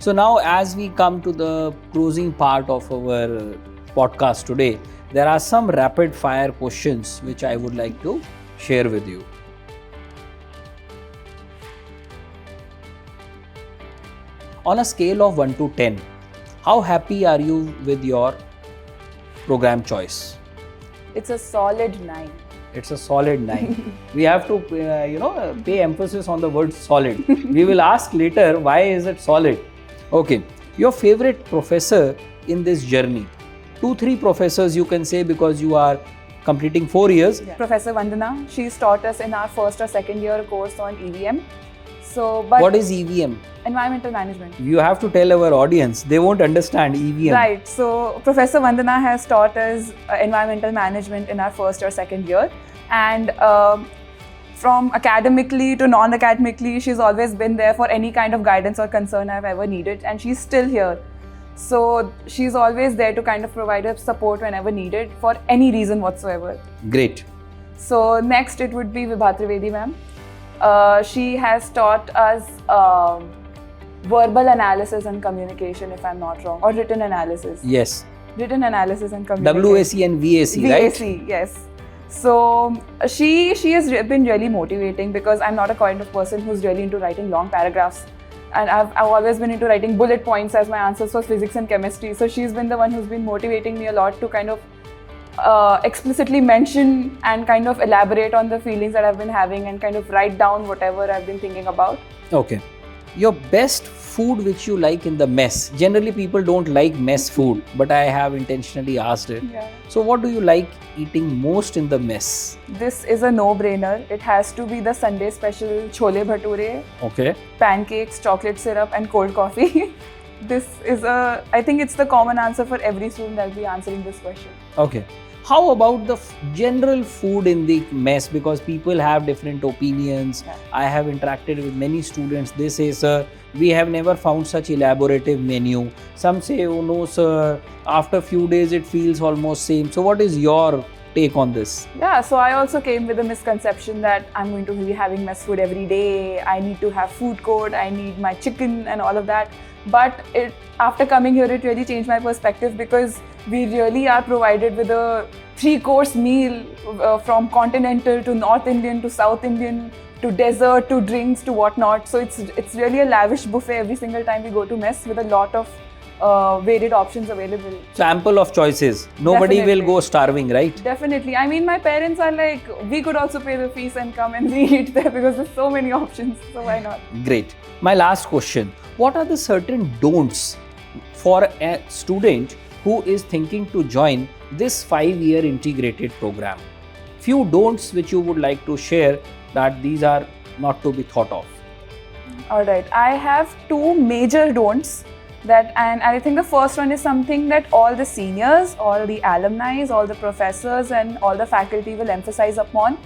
So now as we come to the closing part of our podcast today, there are some rapid fire questions which I would like to share with you. On a scale of 1 to 10, how happy are you with your program choice? It's a solid 9. It's a solid 9. We have to, pay emphasis on the word solid. We will ask later why is it solid. Okay, your favorite professor in this journey. 2-3 professors you can say because you are completing 4 years. Yeah. Professor Vandana, she's taught us in our first or second year course on EVM. What is EVM? Environmental management. You have to tell our audience, they won't understand EVM. Right, so Professor Vandana has taught us environmental management in our first or second year, and from academically to non-academically, she's always been there for any kind of guidance or concern I've ever needed, and she's still here. So she's always there to kind of provide us support whenever needed for any reason whatsoever. Great. So next it would be Vibha Trivedi ma'am. She has taught us verbal analysis and communication, if I'm not wrong, or written analysis. Yes. Written analysis and communication. WAC and VAC, right? VAC, yes. So she has been really motivating because I'm not a kind of person who's really into writing long paragraphs. And I've always been into writing bullet points as my answers for physics and chemistry. So she's been the one who's been motivating me a lot to kind of explicitly mention and kind of elaborate on the feelings that I've been having and kind of write down whatever I've been thinking about. Okay. Your best food which you like in the mess. Generally people don't like mess food, but I have intentionally asked it. Yeah. So what do you like eating most in the mess? This is a no-brainer. It has to be the Sunday special chole bhature, Okay. pancakes, chocolate syrup and cold coffee. I think it's the common answer for every student that'll be answering this question. Okay. How about the general food in the mess? Because people have different opinions. Yeah. I have interacted with many students. They say, sir, we have never found such elaborative menu. Some say, oh no, sir, after few days it feels almost same. So what is your take on this? Yeah, so I also came with a misconception that I'm going to be having mess food every day. I need to have food court. I need my chicken and all of that. But after coming here, it really changed my perspective because we really are provided with a 3-course meal from continental to North Indian to South Indian to dessert to drinks to whatnot. So it's really a lavish buffet every single time we go to mess with a lot of varied options available. So ample of choices. Nobody Definitely. will go starving, right? Definitely. I mean, my parents are like, we could also pay the fees and come and we eat there because there's so many options. So why not? Great. My last question. What are the certain don'ts for a student who is thinking to join this 5-year integrated program? Few don'ts which you would like to share that these are not to be thought of. Alright, I have 2 major don'ts and I think the first one is something that all the seniors, all the alumni, all the professors and all the faculty will emphasize upon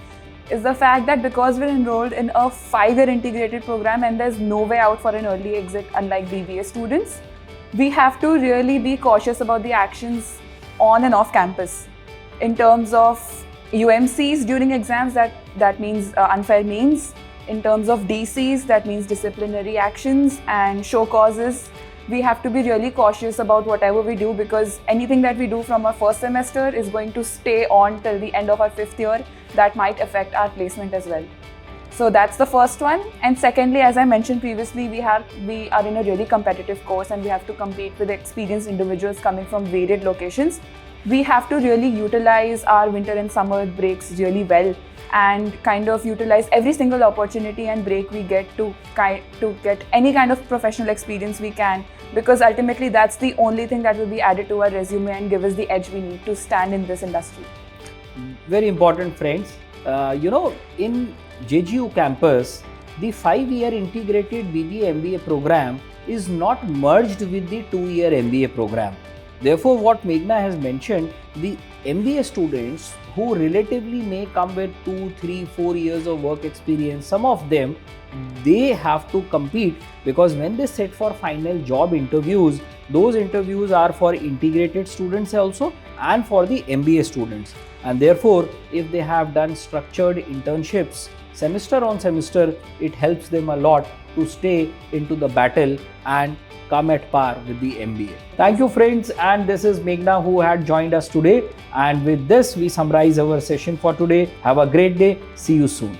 is the fact that because we're enrolled in a 5-year integrated program and there's no way out for an early exit unlike BBA students, we have to really be cautious about the actions on and off campus. In terms of UMCs during exams, that means unfair means. In terms of DCs, that means disciplinary actions and show causes. We have to be really cautious about whatever we do because anything that we do from our first semester is going to stay on till the end of our 5th year. That might affect our placement as well. So that's the first one. And secondly, as I mentioned previously, we are in a really competitive course and we have to compete with experienced individuals coming from varied locations. We have to really utilize our winter and summer breaks really well and kind of utilize every single opportunity and break we get to get any kind of professional experience we can, because ultimately that's the only thing that will be added to our resume and give us the edge we need to stand in this industry. Very important, friends. In JGU campus, the 5-year integrated BBA MBA program is not merged with the 2-year MBA program. Therefore, what Meghna has mentioned, the MBA students who relatively may come with 2, 3, 4 years of work experience, some of them, they have to compete because when they sit for final job interviews, those interviews are for integrated students also and for the MBA students. And therefore, if they have done structured internships semester on semester, it helps them a lot to stay into the battle and come at par with the MBA. Thank you, friends, and this is Meghna who had joined us today. And with this, we summarize our session for today. Have a great day. See you soon.